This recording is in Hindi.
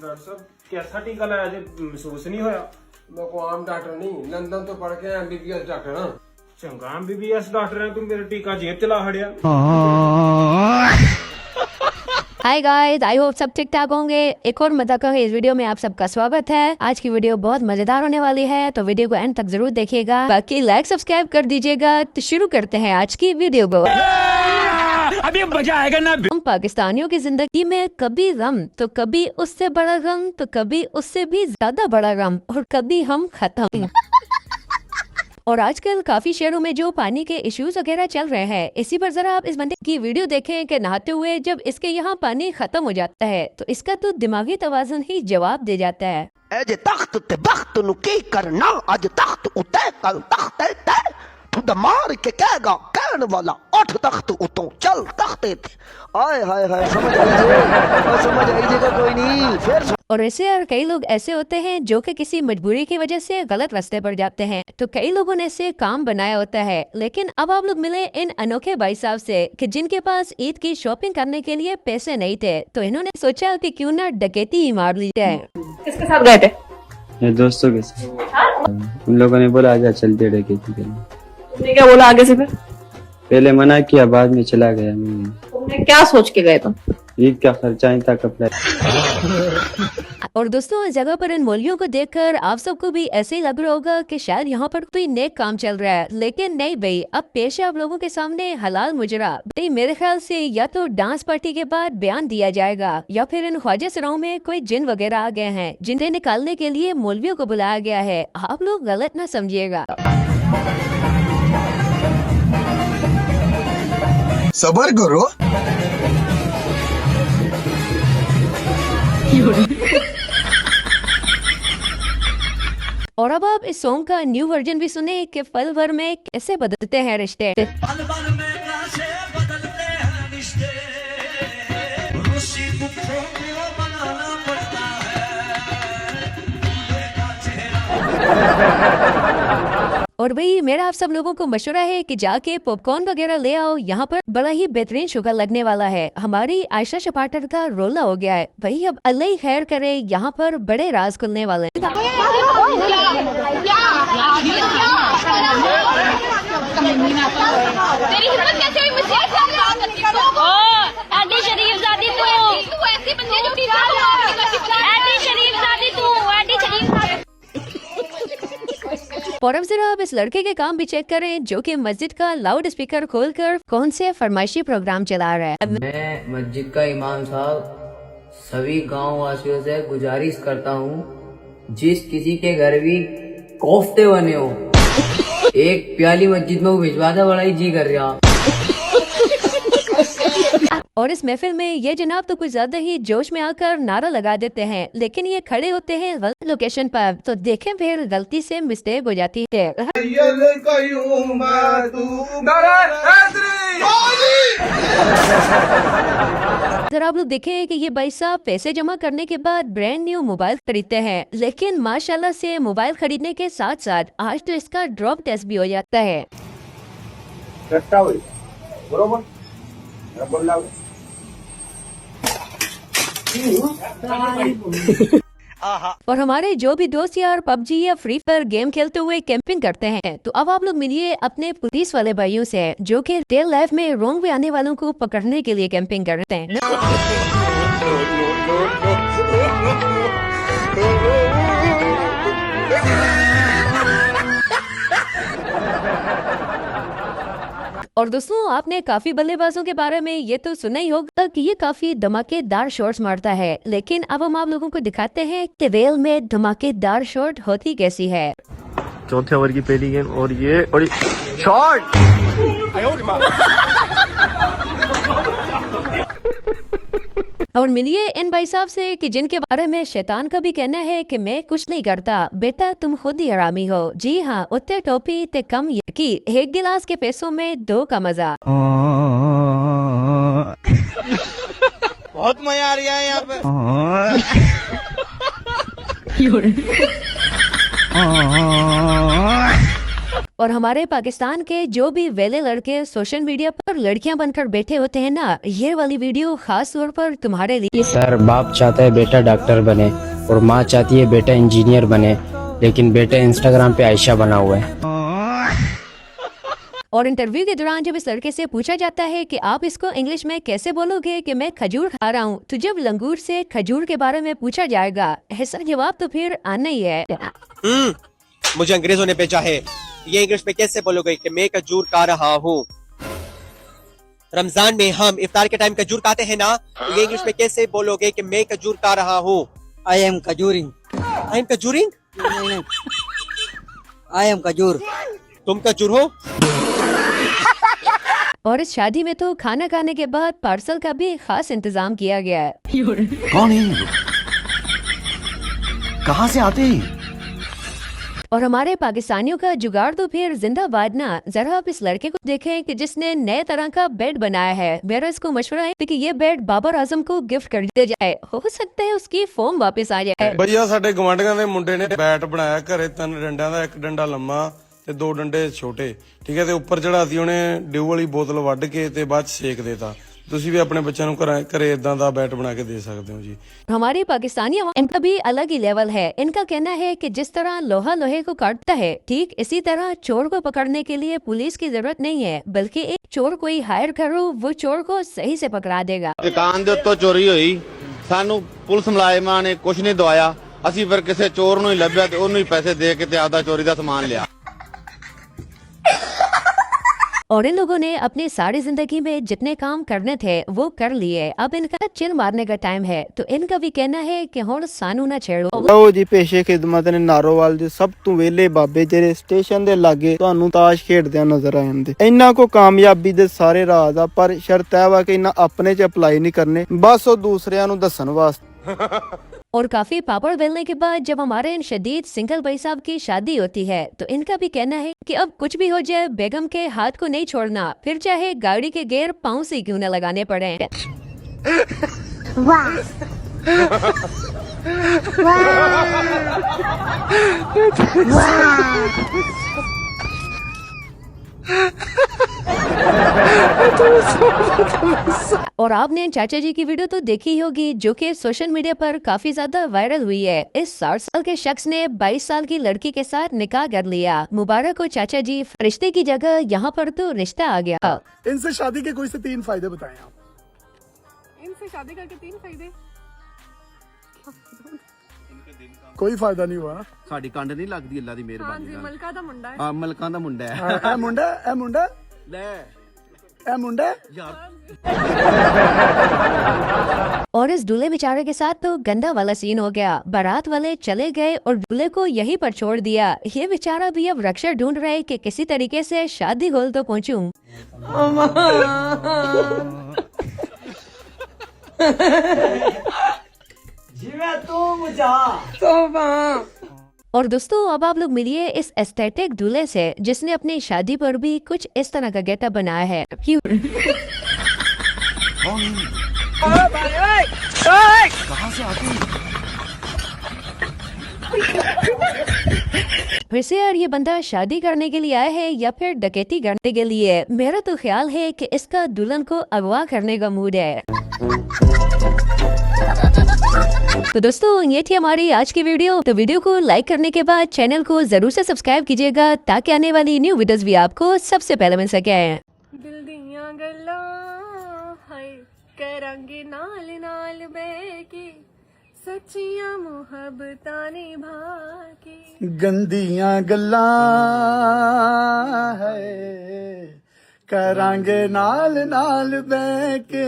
डॉक्टर साहब कैसा टीका लाया जी, महसूस नहीं होया? मैं को आम डॉक्टर नहीं, लंदन तो पढ़ के MBBS डॉक्टर हाँ। चंगा MBBS डॉक्टर है, तुम मेरा टीका जेब चला हड़िया। हाय गाइस, आई होप सब ठीक ठाक होंगे। एक और मजाक है इस वीडियो में आप सबका स्वागत है। आज की वीडियो बहुत मजेदार होने वाली है, तो वीडियो को एंड तक जरूर देखिएगा। बाकी लाइक सब्सक्राइब कर दीजिएगा। तो शुरू करते हैं आज की वीडियो को। अभी मजा आएगा ना। हम पाकिस्तानियों की जिंदगी में कभी गम तो कभी उससे बड़ा गम तो कभी उससे भी ज्यादा बड़ा गम और कभी हम खत्म। और आजकल काफी शहरों में जो पानी के इश्यूज वगैरह चल रहे हैं, इसी पर जरा आप इस बंदे की वीडियो देखें कि नहाते हुए जब इसके यहाँ पानी खत्म हो जाता है तो इसका तो दिमागी तवाज़ुन ही जवाब दे जाता है। अज तख्त ते बख्त नु की करना, अज तख्त उते कल तख्त ते खुद मार के कहेगा कहने वाला उठ तख्त उतो चल तख्ते थे। आय हाय हाय समझ आई जगह कोई नहीं फिर। और ऐसे और कई लोग ऐसे होते हैं जो कि किसी मजबूरी की वजह से गलत रास्ते पर जाते हैं, तो कई लोगों ने इसे काम बनाया होता है। लेकिन अब आप लोग मिले इन अनोखे भाई साहब से कि जिनके पास ईद की शॉपिंग करने के लिए पैसे नहीं थे, तो इन्होंने सोचा कि क्यों ना डकैती ही मार ली जाए। किसके साथ गए थे? मेरे दोस्तों के साथ। उन लोगों ने बोला आजा चलते डकैती के लिए। तुमने क्या बोला आगे से? फिर पहले मना किया, बाद में चला गया। मैं तुमने क्या सोच के गए तुम? ईद का खर्चा ही था, कपड़ा। और दोस्तों, इस जगह पर इन मौलियों को देखकर आप सबको भी ऐसे ही लग रहा होगा कि शायद यहाँ पर कोई नेक काम चल रहा है, लेकिन नहीं भाई। अब पेश है आप लोगों के सामने हलाल मुजरा। भाई मेरे ख्याल से या तो डांस पार्टी के बाद बयान दिया जाएगा या फिर इन ख्वाजा सराओं में कोई जिन वगैरह आ गए हैं जिन्हें निकालने के लिए मौलवियों को बुलाया गया है। आप लोग गलत ना समझिएगा। सबर करो। और अब आप इस सॉन्ग का न्यू वर्जन भी सुने कि पल भर में कैसे बदलते हैं रिश्ते। और भाई मेरा आप सब लोगों को मशवरा है कि जाके पॉपकॉर्न वगैरह ले आओ, यहाँ पर बड़ा ही बेहतरीन शुगर लगने वाला है। हमारी आयशा शपाटर का रोला हो गया है भाई। अब अल्लाह ही खैर करे, यहाँ पर बड़े राज खुलने वाले हैं। और अब जरा आप इस लड़के के काम भी चेक करें जो कि मस्जिद का लाउड स्पीकर खोलकर कौन से फरमाइशी प्रोग्राम चला रहा है। मैं मस्जिद का इमाम साहब सभी गांव वासियों से गुजारिश करता हूँ, जिस किसी के घर भी कोफ्ते बने हो एक प्याली मस्जिद में वो भिजवा दे, बड़ा ही जी कर रहा। और इस महफिल में ये जनाब तो कुछ ज्यादा ही जोश में आकर नारा लगा देते हैं, लेकिन ये खड़े होते हैं गलत लोकेशन पर, तो देखें फिर गलती से मिस्टेक हो जाती है। अगर आप लोग देखें कि ये भाई साहब पैसे जमा करने के बाद ब्रांड न्यू मोबाइल खरीदते हैं, लेकिन माशाल्लाह से मोबाइल खरीदने के साथ साथ आज तो इसका ड्रॉप टेस्ट भी हो जाता है। और हमारे जो भी दोस्त यार पबजी या फ्री फायर गेम खेलते हुए कैंपिंग करते हैं, तो अब आप लोग मिलिए अपने पुलिस वाले भाइयों से जो कि रियल लाइफ में रोंग वे आने वालों को पकड़ने के लिए कैंपिंग करते हैं। और दोस्तों, आपने काफी बल्लेबाजों के बारे में ये तो सुना ही होगा कि ये काफी धमाकेदार शॉट्स मारता है, लेकिन अब हम आप लोगों को दिखाते हैं कि रेल में धमाकेदार शॉट होती कैसी है। चौथे ओवर की पहली गेंद और ये बड़ी शॉट। और मिलिए इन भाई साहब से कि जिनके बारे में शैतान का भी कहना है कि मैं कुछ नहीं करता, बेटा तुम खुद ही हरामी हो। जी हाँ, उत्ते टोपी ते कम यकी, एक गिलास के पैसों में दो का मजा। बहुत मजा आ रहा है यहाँ पे। और हमारे पाकिस्तान के जो भी वेले लड़के सोशल मीडिया पर लड़कियां बनकर बैठे होते हैं ना, ये वाली वीडियो खास तौर पर तुम्हारे लिए। सर, बाप चाहता है बेटा डॉक्टर बने और माँ चाहती है बेटा इंजीनियर बने, लेकिन बेटा इंस्टाग्राम पे आयशा बना हुआ है। और इंटरव्यू के दौरान जब इस लड़के से पूछा जाता है कि आप इसको इंग्लिश में कैसे बोलोगे कि मैं खजूर खा रहा हूँ, तो जब लंगूर से खजूर के बारे में पूछा जाएगा, ऐसा जवाब तो फिर आना ही है। मुझे अंग्रेजों ने भेजा है, ये इंग्लिश में कैसे बोलोगे कि मैं खजूर खा रहा हूँ। रमजान में हम इफ्तार के टाइम खजूर खाते हैं ना, तो ये इंग्लिश में कैसे बोलोगे कि मैं खजूर खा रहा हूँ। आई एम खजूरिंग। आई एम खजूरिंग। I am khajoor. तुम खजूर हो। और इस शादी में तो खाना खाने के बाद पार्सल का भी खास इंतजाम किया गया है। कौन है ये लोग? कहाँ से आते हैं? और हमारे पाकिस्तानियों का जुगाड़ तो फिर जिंदाबाद ना। जरा आप इस लड़के को देखें कि जिसने नए तरह का बेड बनाया है। मेरा इसको मशवरा है कि ये बेड बाबर आजम को गिफ्ट कर दिया जाए, हो सकता है उसकी फॉर्म वापस आ जाए। ਭਈਆ ਸਾਡੇ ਗਵਾਂਢੀਆਂ ਦੇ ਮੁੰਡੇ ਨੇ ਬੈਟ ਬਣਾਇਆ ਘਰੇ, 3 ਡੰਡਿਆਂ ਦਾ, ਇੱਕ ਡੰਡਾ ਲੰਮਾ ਤੇ 2 ਡੰਡੇ ਛੋਟੇ, ਠੀਕ ਹੈ, ਤੇ ਉੱਪਰ ਚੜਾਤੀ ਉਹਨੇ ਡਿਊ ਵਾਲੀ ਬੋਤਲ ਵੱਢ ਕੇ ਤੇ ਬਾਅਦ ਸੇਕ ਦੇਤਾ। ਤੁਸੀਂ ਵੀ ਆਪਣੇ ਬੱਚਿਆਂ ਨੂੰ ਘਰੇ ਇਦਾਂ ਦਾ ਬੈਟ ਬਣਾ ਕੇ ਦੇ ਸਕਦੇ ਹੋ ਜੀ। हमारे पाकिस्तानी इनका भी अलग ही लेवल है। इनका कहना है कि जिस तरह लोहा लोहे को काटता है, ठीक इसी तरह चोर को पकड़ने के लिए पुलिस की जरूरत नहीं है, बल्कि एक चोर कोई हायर करो, वो चोर को सही से पकड़ा देगा। ਦੁਕਾਨ ਦੇ ਉੱਤੋਂ ਚੋਰੀ ਹੋਈ, ਸਾਨੂੰ ਪੁਲਿਸ ਮੁਲਾਜ਼ਮਾਂ ਨੇ ਕੁਝ ਨਹੀਂ ਦਵਾਇਆ, ਅਸੀਂ ਫਿਰ ਕਿਸੇ ਚੋਰ ਨੂੰ ਹੀ ਲੱਭਿਆ ਤੇ ਉਹਨੂੰ ਹੀ ਪੈਸੇ ਦੇ ਕੇ ਤੇ ਆਪਦਾ ਚੋਰੀ ਦਾ ਸਮਾਨ ਲਿਆ। और इन लोगों ने अपनी सारी जिंदगी में जितने काम करने थे वो कर लिए। अब इनका चिल मारने का टाइम है, तो इनका भी कहना है कि हुण सानू ना छेड़ो। ਲਓ ਜੀ, ਪੇਸ਼ੇ ਖਿਦਮਤ ਨੇ ਨਾਰੋਵਾਲ ਦੇ ਸਭ ਤੋਂ ਵਿਹਲੇ ਬਾਬੇ ਜਿਹੜੇ ਸਟੇਸ਼ਨ ਦੇ ਲਾਗੇ ਤੁਹਾਨੂੰ ਤਾਸ਼ ਖੇਡਦਿਆਂ ਨਜ਼ਰ ਆ ਜਾਂਦੇ। ਇਹਨਾਂ ਕੋ ਕਾਮਯਾਬੀ ਦੇ ਸਾਰੇ ਰਾਜ਼ ਆ, ਪਰ ਸ਼ਰਤ ਹੈ ਵਾ ਕਿ ਇਹਨਾਂ ਆਪਣੇ ਚ ਅਪਲਾਈ ਨਹੀਂ ਕਰਨੇ, ਬਸ ਉਹ ਦੂਸਰਿਆਂ ਨੂੰ ਦੱਸਣ ਵਾਸਤੇ। और काफी पापड़ बेलने के बाद जब हमारे इन शदीद सिंगल भाई साहब की शादी होती है, तो इनका भी कहना है कि अब कुछ भी हो जाए बेगम के हाथ को नहीं छोड़ना, फिर चाहे गाड़ी के गेयर पाँव से क्यों न लगाने पड़े। और आपने चाचा जी की वीडियो तो देखी ही होगी, जो कि सोशल मीडिया पर काफी ज्यादा वायरल हुई है। इस 60 साल के शख्स ने 22 साल की लड़की के साथ निकाह कर लिया। मुबारक हो चाचा जी, रिश्ते की जगह यहाँ पर तो रिश्ता आ गया। इनसे शादी के कोई से 3 फायदे बताएं आप। इनसे शादी करके 3 फायदे। कोई फायदा नहीं हुआ। ਸਾਡੀ ਕੰਡ ਨਹੀਂ ਲੱਗਦੀ ਅੱਲਾ ਦੀ ਮਿਹਰਬਾਨੀ ਨਾਲ। मलका दा मुंडा है। ਹਾਂ, ਮਲਕਾਂ ਦਾ ਮੁੰਡਾ ਹੈ। ਇਹ ਮੁੰਡਾ ਲੈ ਇਹ ਮੁੰਡਾ ਯਾਰ। और इस दूल्हे बेचारे के साथ तो गंदा वाला सीन हो गया। बारात वाले चले गए और दूल्हे को यहीं पर छोड़ दिया। ये बेचारा भी अब रक्षा ढूंढ रहा है कि किसी तरीके से शादी हॉल तो पहुंचूं। और दोस्तों, अब आप लोग मिलिए इस एस्थेटिक दूल्हे से जिसने अपनी शादी पर भी कुछ इस तरह का गेटअप बनाया है। वैसे यार, ये बंदा शादी करने के लिए आया है या फिर डकैती करने के लिए? मेरा तो ख्याल है कि इसका दुल्हन को अगवा करने का मूड है। तो दोस्तों, ये थी हमारी आज की वीडियो। तो वीडियो को लाइक करने के बाद चैनल को जरूर से सब्सक्राइब कीजिएगा, ताकि आने वाली न्यू वीडियोस भी आपको सबसे पहले मिल सके। दिल दियां गल्लां हाय करांगे नाल नाल बैके, सच्चियां मुहब्बतां निभा के। गंदियां गल्लां है करांगे नाल नाल बैके।